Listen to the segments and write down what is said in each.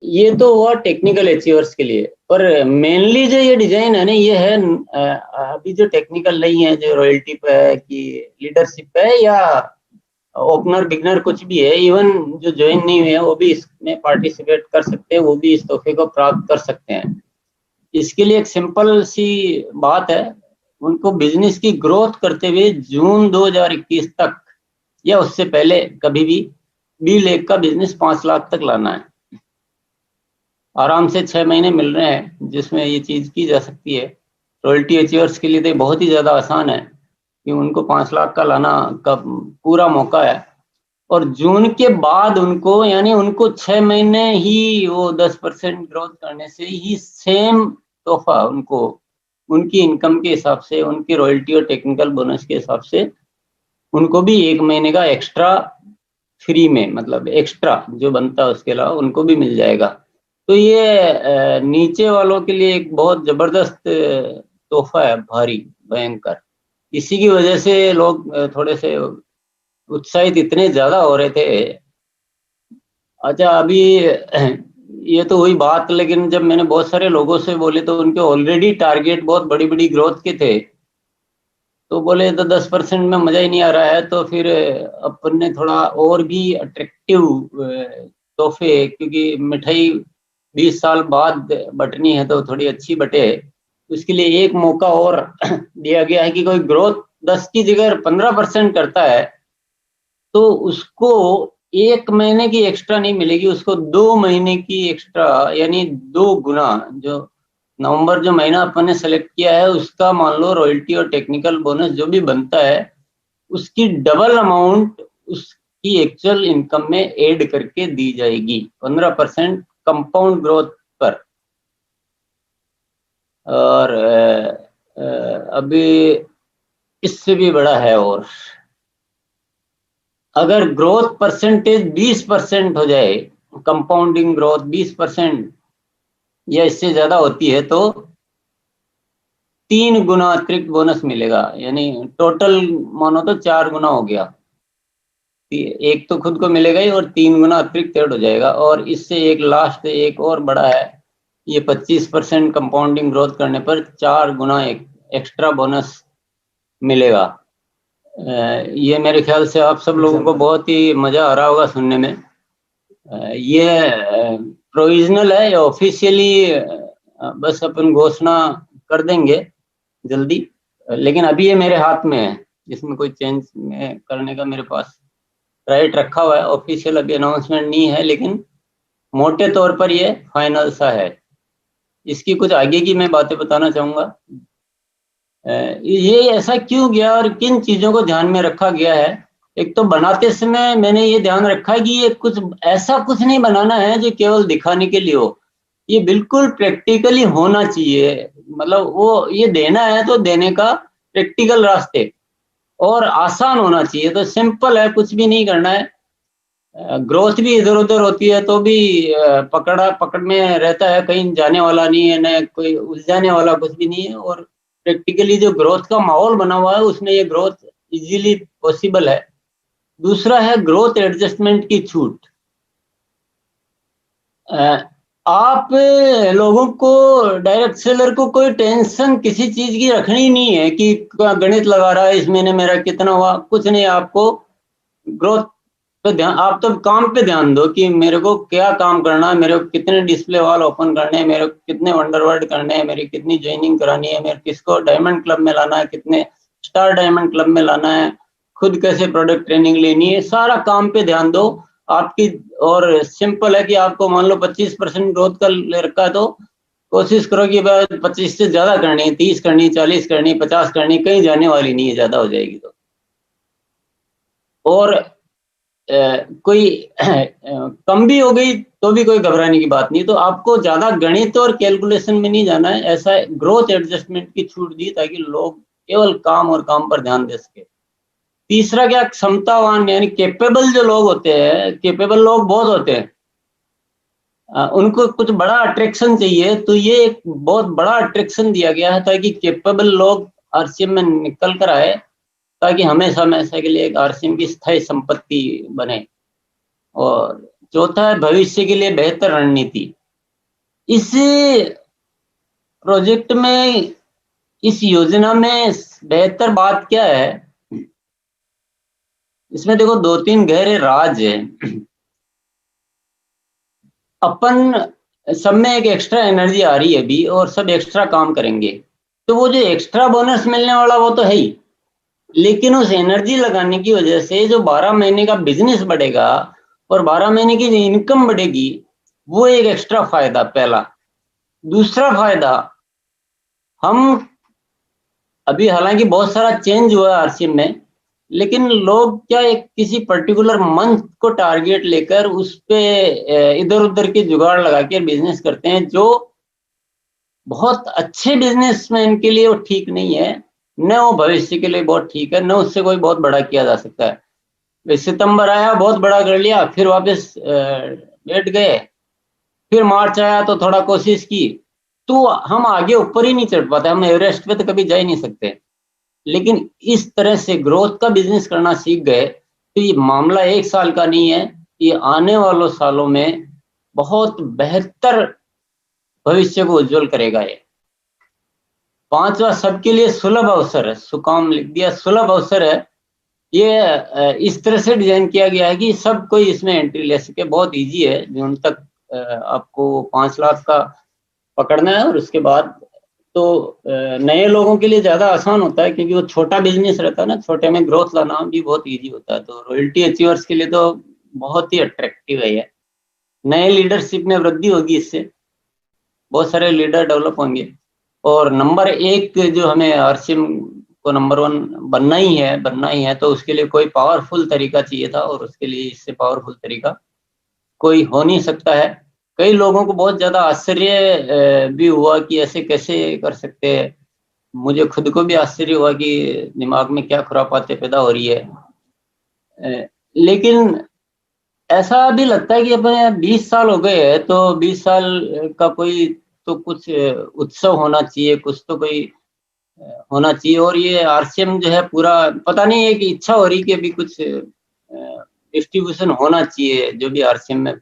ये तो हुआ टेक्निकल अचीवर्स के लिए, पर मेनली जो ये डिजाइन है ना, ये है अभी जो टेक्निकल नहीं है, जो रॉयल्टी पे है कि लीडरशिप पे है या ओपनर बिगनर कुछ भी है, इवन जो ज्वाइन नहीं हुए हैं वो भी इसमें पार्टिसिपेट कर सकते हैं, वो भी इस तोहफे को प्राप्त कर सकते हैं। इसके लिए एक सिंपल सी बात है, उनको बिजनेस की ग्रोथ करते हुए जून 2021 तक या उससे पहले कभी भी B.Lic का बिजनेस 5 लाख तक लाना है। आराम से 6 महीने मिल रहे हैं जिसमें ये चीज की जा सकती है। रॉयल्टी अचीवर्स के लिए तो बहुत ही ज्यादा आसान है कि उनको 5 लाख का लाना का पूरा मौका है। और जून के बाद उनको, यानी उनको 6 महीने ही वो 10% ग्रोथ करने से ही सेम तोहफा उनको उनकी इनकम के हिसाब से, उनकी रॉयल्टी और टेक्निकल बोनस के हिसाब से उनको भी 1 महीने का एक्स्ट्रा फ्री में, मतलब एक्स्ट्रा जो बनता है उसके अलावा उनको भी मिल जाएगा। तो ये नीचे वालों के लिए एक बहुत जबरदस्त तोहफा है, भारी भयंकर। इसी की वजह से लोग थोड़े से उत्साहित इतने ज्यादा हो रहे थे। अच्छा, अभी ये तो हुई बात, लेकिन जब मैंने बहुत सारे लोगों से बोले तो उनके ऑलरेडी टारगेट बहुत बड़ी बड़ी ग्रोथ के थे, तो बोले तो 10% में मजा ही नहीं आ रहा है, तो फिर अपन ने थोड़ा और भी अट्रैक्टिव तोहफे, क्योंकि मिठाई 20 साल बाद बटनी है तो थोड़ी अच्छी बटे, उसके लिए एक मौका और दिया गया है कि कोई ग्रोथ 10 की जगह 15% करता है तो उसको 1 महीने की एक्स्ट्रा नहीं मिलेगी, उसको 2 महीने की एक्स्ट्रा, यानी 2 गुना। जो नवंबर जो महीना अपन ने सेलेक्ट किया है उसका मान लो रॉयल्टी और टेक्निकल बोनस जो भी बनता है उसकी डबल अमाउंट उसकी एक्चुअल इनकम में ऐड करके दी जाएगी 15% कंपाउंड ग्रोथ पर। और अभी इससे भी बड़ा है, और अगर ग्रोथ परसेंटेज 20% हो जाए, कंपाउंडिंग ग्रोथ 20% या इससे ज्यादा होती है तो 3 गुना अतिरिक्त बोनस मिलेगा, यानी टोटल मानो तो 4 गुना हो गया। एक तो खुद को मिलेगा ही और 3 गुना अतिरिक्त ऐड हो जाएगा। और इससे एक लास्ट एक और बड़ा है, ये 25% कंपाउंडिंग ग्रोथ करने पर 4 गुना एक एक्स्ट्रा बोनस मिलेगा। ये मेरे ख्याल से आप सब लोगों को बहुत ही मजा आ रहा होगा सुनने में। ये प्रोविजनल है, ऑफिशियली बस अपन घोषणा कर देंगे जल्दी, लेकिन अभी ये मेरे हाथ में है, इसमें कोई चेंज में करने का मेरे पास राइट रखा हुआ है। ऑफिशियल अभी अनाउंसमेंट नहीं है, लेकिन मोटे तौर पर ये फाइनल सा है। इसकी कुछ आगे की मैं बातें बताना चाहूंगा। ये ऐसा क्यों गया और किन चीजों को ध्यान में रखा गया है। एक तो बनाते समय मैंने ये ध्यान रखा कि ये कुछ ऐसा कुछ नहीं बनाना है जो केवल दिखाने के लिए हो, ये बिल्कुल प्रैक्टिकली होना चाहिए। मतलब वो ये देना है तो देने का प्रैक्टिकल रास्ते, और आसान होना चाहिए। तो सिंपल है, कुछ भी नहीं करना है। ग्रोथ भी इधर उधर होती है तो भी पकड़ में रहता है, कहीं जाने वाला नहीं है, न कोई उलझाने वाला कुछ भी नहीं है। और प्रैक्टिकली जो ग्रोथ का माहौल बना हुआ है उसमें ये ग्रोथ इजीली पॉसिबल है। दूसरा है ग्रोथ एडजस्टमेंट की छूट। आप लोगों को, डायरेक्ट सेलर को कोई टेंशन किसी चीज की रखनी नहीं है कि गणित लगा रहा है इस महीने मेरा कितना हुआ, कुछ नहीं। आपको ग्रोथ पे ध्यान, आप तो काम पे ध्यान दो कि मेरे को क्या काम करना है, मेरे को कितने डिस्प्ले वॉल ओपन करने हैं, मेरे को कितने वंडरवर्ड करने हैं, मेरी कितनी ज्वाइनिंग करानी है, मेरे किसको डायमंड क्लब में लाना है, कितने स्टार डायमंड क्लब में लाना है, खुद कैसे प्रोडक्ट ट्रेनिंग लेनी है, सारा काम पे ध्यान दो आपकी। और सिंपल है कि आपको मान लो 25% ग्रोथ का ले रखा है तो कोशिश करो कि 25 से ज्यादा करनी है, 30 करनी, 40 करनी, 50 करनी, कहीं जाने वाली नहीं है ज्यादा हो जाएगी तो। और कोई कम भी हो गई तो भी कोई घबराने की बात नहीं। तो आपको ज्यादा गणित और कैलकुलेशन में नहीं जाना है, ऐसा ग्रोथ एडजस्टमेंट की छूट दी ताकि लोग केवल काम और काम पर ध्यान दे सके। तीसरा क्या, क्षमतावान यानी कैपेबल जो लोग होते हैं, कैपेबल लोग बहुत होते हैं, उनको कुछ बड़ा अट्रैक्शन चाहिए, तो ये एक बहुत बड़ा अट्रैक्शन दिया गया है ताकि कैपेबल लोग आरसीएम में निकल कर आए, ताकि हमेशा हमेशा के लिए एक आरसीएम की स्थायी संपत्ति बने। और चौथा है भविष्य के लिए बेहतर रणनीति। इस प्रोजेक्ट में, इस योजना में बेहतर बात क्या है, इसमें देखो 2-3 गहरे राज है। अपन सब में एक एक्स्ट्रा एनर्जी आ रही है अभी और सब एक्स्ट्रा काम करेंगे, तो वो जो एक्स्ट्रा बोनस मिलने वाला वो तो है ही, लेकिन उस एनर्जी लगाने की वजह से जो 12 महीने का बिजनेस बढ़ेगा और 12 महीने की जो इनकम बढ़ेगी, वो एक एक्स्ट्रा फायदा पहला। दूसरा फायदा, हम अभी हालांकि बहुत सारा चेंज हुआ है आरसीएम में, लेकिन लोग क्या एक किसी पर्टिकुलर मंथ को टारगेट लेकर उस पे इधर उधर के जुगाड़ लगा के बिजनेस करते हैं, जो बहुत अच्छे बिजनेसमैन के लिए वो ठीक नहीं है, न वो भविष्य के लिए बहुत ठीक है, न उससे कोई बहुत बड़ा किया जा सकता है। सितंबर आया बहुत बड़ा कर लिया, फिर वापस बैठ गए, फिर मार्च आया तो थोड़ा कोशिश की, तो हम आगे ऊपर ही नहीं चढ़ पाते, हम एवरेस्ट पे तो कभी जा ही नहीं सकते। लेकिन इस तरह से ग्रोथ का बिजनेस करना सीख गए तो ये मामला 1 साल का नहीं है, ये आने वालों सालों में बहुत बेहतर भविष्य को उज्जवल करेगा। ये 5वां सबके लिए सुलभ अवसर है, सुकाम लिख दिया, सुलभ अवसर है। ये इस तरह से डिजाइन किया गया है कि सब कोई इसमें एंट्री ले सके, बहुत इजी है। जून तक आपको 5 लाख का पकड़ना है और उसके बाद तो नए लोगों के लिए ज्यादा आसान होता है, क्योंकि वो छोटा बिजनेस रहता है ना, छोटे में ग्रोथ लाना भी बहुत इजी होता है। तो रॉयल्टी अचीवर्स के लिए तो बहुत ही अट्रैक्टिव है ये। नए लीडरशिप में वृद्धि होगी इससे, बहुत सारे लीडर डेवलप होंगे। और नंबर 1 जो हमें आरसीएम को नंबर 1 बनना ही है, तो उसके लिए कोई पावरफुल तरीका चाहिए था, और उसके लिए इससे पावरफुल तरीका कोई हो नहीं सकता है। कई लोगों को बहुत ज्यादा आश्चर्य भी हुआ कि ऐसे कैसे कर सकते हैं। मुझे खुद को भी आश्चर्य हुआ कि दिमाग में क्या खुरापाते पैदा हो रही है। लेकिन ऐसा भी लगता है कि अपने 20 साल हो गए हैं, तो 20 साल का कोई तो कुछ उत्सव होना चाहिए, कुछ तो कोई होना चाहिए। और ये आरसीएम जो है पूरा, पता नहीं है कि इच्छा हो रही कि अभी कुछ डिस्ट्रीब्यूशन होना चाहिए, जो भी आरसीएम में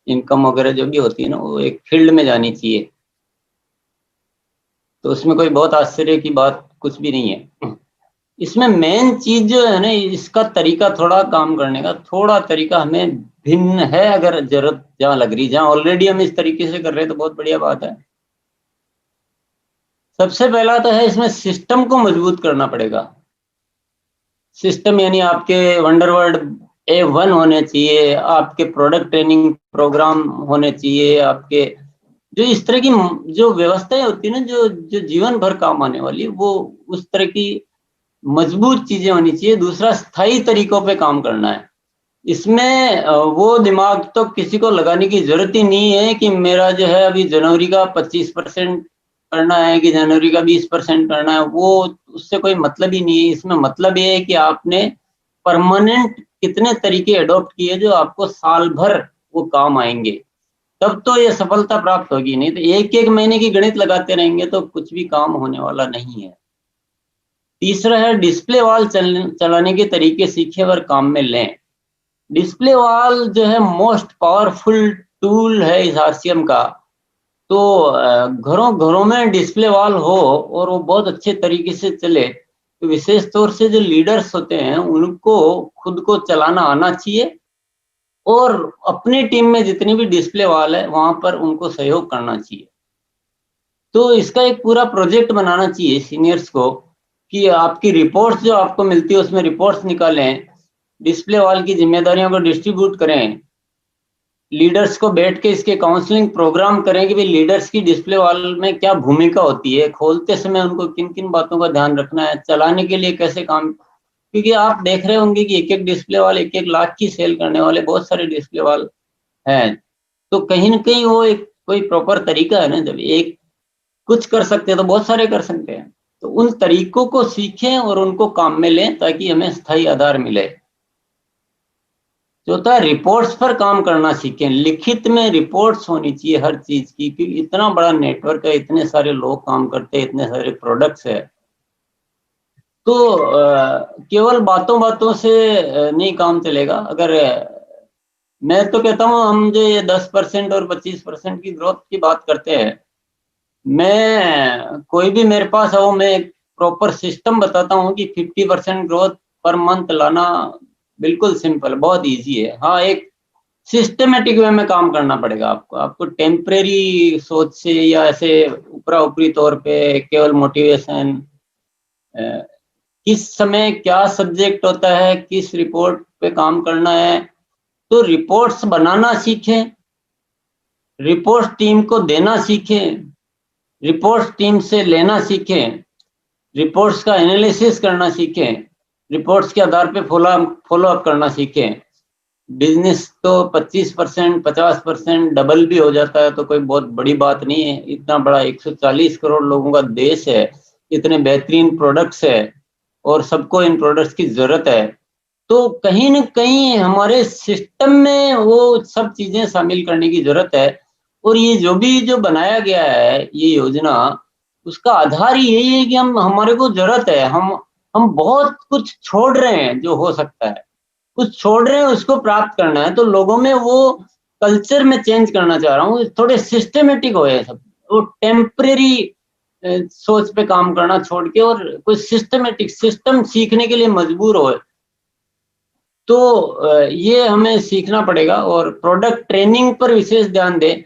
इनकम वगैरह जो भी होती है ना, वो एक फील्ड में जानी चाहिए। तो उसमें कोई बहुत आश्चर्य की बात कुछ भी नहीं है। इसमें मेन चीज जो है ना, इसका तरीका, थोड़ा काम करने का थोड़ा तरीका हमें भिन्न है। अगर जरूरत जहाँ लग रही, जहाँ ऑलरेडी हम इस तरीके से कर रहे हैं, तो बहुत बढ़िया बात है। सबसे पहला तो है, इसमें सिस्टम को मजबूत करना पड़ेगा। सिस्टम यानी आपके वंडरवर्ड A1 होने चाहिए, आपके प्रोडक्ट ट्रेनिंग प्रोग्राम होने चाहिए, आपके जो इस तरह की जो व्यवस्थाएं होती है ना, जो जो जीवन भर काम आने वाली, वो उस तरह की मजबूत चीजें होनी चाहिए। दूसरा, स्थायी तरीकों पे काम करना है। इसमें वो दिमाग तो किसी को लगाने की जरूरत ही नहीं है कि मेरा जो है अभी जनवरी का 25% करना है कि जनवरी का 20% करना है, वो उससे कोई मतलब ही नहीं है। इसमें मतलब ये है कि आपने परमानेंट कितने तरीके अडॉप्ट किए जो आपको साल भर वो काम आएंगे, तब तो ये सफलता प्राप्त होगी। नहीं तो एक एक महीने की गणित लगाते रहेंगे तो कुछ भी काम होने वाला नहीं है। तीसरा है, डिस्प्ले वॉल चलाने के तरीके सीखे और काम में लें। डिस्प्ले वॉल जो है मोस्ट पावरफुल टूल है इस आरसीएम का। तो घरों घरों में डिस्प्ले वॉल हो और वो बहुत अच्छे तरीके से चले, तो विशेष तौर से जो लीडर्स होते हैं उनको खुद को चलाना आना चाहिए, और अपनी टीम में जितनी भी डिस्प्ले वॉल है वहां पर उनको सहयोग करना चाहिए। तो इसका एक पूरा प्रोजेक्ट बनाना चाहिए सीनियर्स को, कि आपकी रिपोर्ट्स जो आपको मिलती है उसमें रिपोर्ट्स निकालें, डिस्प्ले वॉल की जिम्मेदारियों को डिस्ट्रीब्यूट करें, लीडर्स को बैठ के इसके काउंसलिंग प्रोग्राम करें कि भाई लीडर्स की डिस्प्ले वॉल में क्या भूमिका होती है, खोलते समय उनको किन किन बातों का ध्यान रखना है, चलाने के लिए कैसे काम। क्योंकि आप देख रहे होंगे कि एक एक डिस्प्ले वॉल 1-1 लाख की सेल करने वाले बहुत सारे डिस्प्ले वॉल हैं। तो कहीं ना कहीं वो एक कोई प्रॉपर तरीका है ना, जब एक कुछ कर सकते हैं तो बहुत सारे कर सकते हैं। तो उन तरीकों को सीखें और उनको काम में लें ताकि हमें स्थायी आधार मिले। चौथा, रिपोर्ट्स पर काम करना सीखें। लिखित में रिपोर्ट्स होनी चाहिए हर चीज की, क्योंकि इतना बड़ा नेटवर्क है, इतने सारे लोग काम करते हैं, इतने सारे प्रोडक्ट्स है। तो केवल बातों बातों से नहीं काम चलेगा। अगर मैं तो कहता हूँ हम जो ये 10% और 25% की ग्रोथ की बात करते हैं, मैं कोई भी मेरे पास आओ, मैं एक प्रॉपर सिस्टम बताता हूँ कि 50% ग्रोथ पर मंथ लाना बिल्कुल सिंपल, बहुत इजी है। हाँ, एक सिस्टमेटिक वे में काम करना पड़ेगा आपको। आपको टेम्परेरी सोच से या ऐसे ऊपरा ऊपरी तौर पे केवल मोटिवेशन, किस समय क्या सब्जेक्ट होता है, किस रिपोर्ट पे काम करना है, तो रिपोर्ट्स बनाना सीखें, रिपोर्ट्स टीम को देना सीखें, रिपोर्ट्स टीम से लेना सीखें, रिपोर्ट्स का एनालिसिस करना सीखें, रिपोर्ट्स के आधार पे फॉलो अप करना सीखें। बिजनेस तो 25%, 50% डबल भी हो जाता है तो कोई बहुत बड़ी बात नहीं है। इतना बड़ा 140 करोड़ लोगों का देश है, इतने बेहतरीन प्रोडक्ट्स है और सबको इन प्रोडक्ट्स की जरूरत है, तो कहीं न कहीं हमारे सिस्टम में वो सब चीजें शामिल करने की जरूरत है। और ये जो बनाया गया है ये योजना, उसका आधार ही यही है कि हम हमारे को जरूरत है, हम बहुत कुछ छोड़ रहे हैं जो हो सकता है, कुछ छोड़ रहे हैं उसको प्राप्त करना है, तो लोगों में वो कल्चर में चेंज करना चाह रहा हूँ, थोड़े सिस्टमेटिक होए सब, वो टेम्परेरी सोच पे काम करना छोड़ के और कोई सिस्टमेटिक सिस्टम सीखने के लिए मजबूर हो। तो ये हमें सीखना पड़ेगा और प्रोडक्ट ट्रेनिंग पर विशेष ध्यान दें।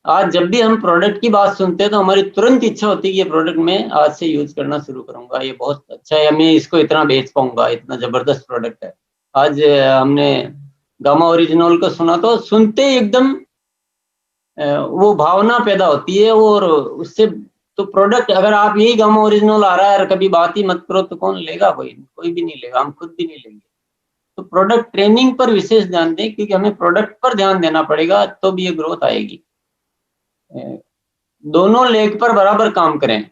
आज जब भी हम प्रोडक्ट की बात सुनते हैं तो हमारी तुरंत इच्छा होती है कि ये प्रोडक्ट मैं आज से यूज करना शुरू करूंगा, ये बहुत अच्छा है, मैं इसको इतना बेच पाऊंगा, इतना जबरदस्त प्रोडक्ट है। आज हमने गामा ओरिजिनल को सुना तो सुनते ही एकदम वो भावना पैदा होती है और उससे तो प्रोडक्ट, अगर आप यही गामा ओरिजिनल आ रहा है और कभी बात ही मत करो तो कौन लेगा? कोई भी नहीं लेगा, हम खुद भी नहीं लेंगे। तो प्रोडक्ट ट्रेनिंग पर विशेष ध्यान दें क्योंकि हमें प्रोडक्ट पर ध्यान देना पड़ेगा तो भी ये ग्रोथ आएगी। दोनों लेग पर बराबर काम करें।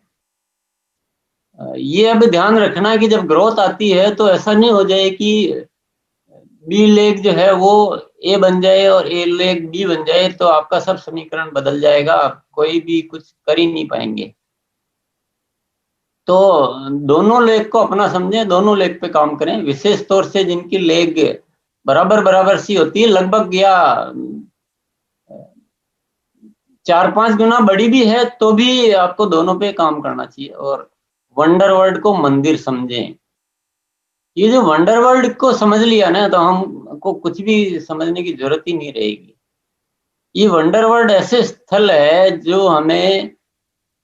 ये अब ध्यान रखना है कि जब ग्रोथ आती है तो ऐसा नहीं हो जाए कि बी लेग जो है वो ए बन जाए और ए लेग बी बन जाए, तो आपका सब समीकरण बदल जाएगा, आप कोई भी कुछ कर ही नहीं पाएंगे। तो दोनों लेग को अपना समझें, दोनों लेग पे काम करें, विशेष तौर से जिनकी लेग बराबर बराबर सी होती है, लगभग या 4-5 गुना बड़ी भी है तो भी आपको दोनों पे काम करना चाहिए। और वंडर वर्ल्ड को मंदिर समझें। ये जो वंडर वर्ल्ड को समझ लिया ना तो हमको कुछ भी समझने की जरूरत ही नहीं रहेगी। ये वंडर वर्ल्ड ऐसे स्थल है जो हमें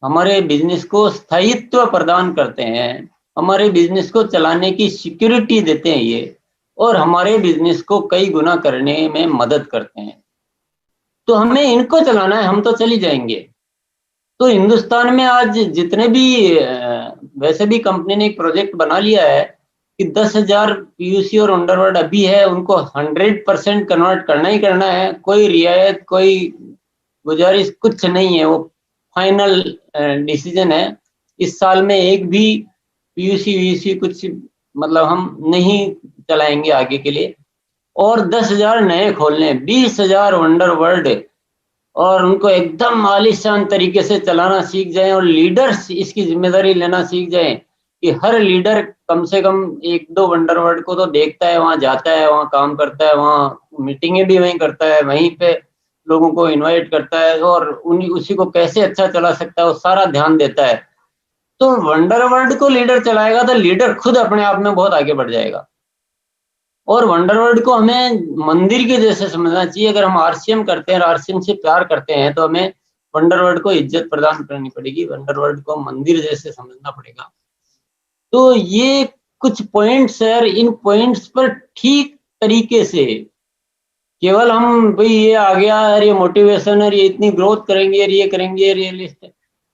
हमारे बिजनेस को स्थायित्व प्रदान करते हैं, हमारे बिजनेस को चलाने की सिक्योरिटी देते हैं ये, और हमारे बिजनेस को कई गुना करने में मदद करते हैं। तो हमें इनको चलाना है, हम तो चली जाएंगे। तो हिंदुस्तान में आज जितने भी वैसे भी कंपनी ने एक प्रोजेक्ट बना लिया है कि 10,000 पीयूसी और अंडरवर्ल्ड अभी है, उनको 100% कन्वर्ट करना ही करना है, कोई रियायत कोई गुजारिश कुछ नहीं है, वो फाइनल डिसीजन है। इस साल में एक भी पीयूसी वीयूसी कुछ मतलब हम नहीं चलाएंगे आगे के लिए, और 10,000 नए खोलने, 20,000 वंडर वर्ल्ड, और उनको एकदम आलीशान तरीके से चलाना सीख जाएं और लीडर्स इसकी जिम्मेदारी लेना सीख जाएं कि हर लीडर कम से कम 1-2 वंडर वर्ल्ड को तो देखता है, वहां जाता है, वहां काम करता है, वहां मीटिंगें भी वहीं करता है, वहीं पे लोगों को इनवाइट करता है और उन्हीं उसी को कैसे अच्छा चला सकता है वो सारा ध्यान देता है। तो वंडर वर्ल्ड को लीडर चलाएगा तो लीडर खुद अपने आप में बहुत आगे बढ़ जाएगा। और वंडरवर्ल्ड को हमें मंदिर के जैसे समझना चाहिए। अगर हम आरसीएम करते हैं, आरसीएम से प्यार करते हैं, तो हमें वंडरवर्ल्ड को इज्जत प्रदान करनी पड़ेगी, वंडरवर्ल्ड को मंदिर जैसे समझना पड़ेगा। तो ये कुछ पॉइंट्स है, इन पॉइंट्स पर ठीक तरीके से केवल हम भाई ये आ गया और ये मोटिवेशन है, ये इतनी ग्रोथ करेंगे, ये करेंगे, रियलिस्ट,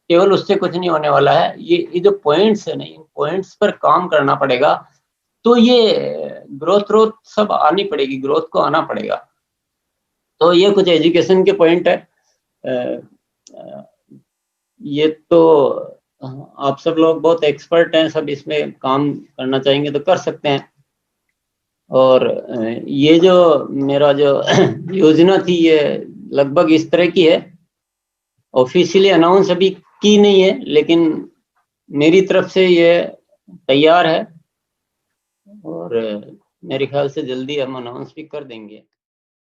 केवल उससे कुछ नहीं होने वाला है। ये जो पॉइंट्स है ना, इन पॉइंट्स पर काम करना पड़ेगा, तो ये ग्रोथ ग्रोथ सब आनी पड़ेगी, ग्रोथ को आना पड़ेगा। तो ये कुछ एजुकेशन के पॉइंट है। ये तो आप सब लोग बहुत एक्सपर्ट हैं, सब इसमें काम करना चाहेंगे तो कर सकते हैं। और ये जो मेरा जो योजना थी ये लगभग इस तरह की है, ऑफिशियली अनाउंस अभी की नहीं है लेकिन मेरी तरफ से ये तैयार है और मेरे ख्याल से जल्दी हम अनाउंस भी कर देंगे।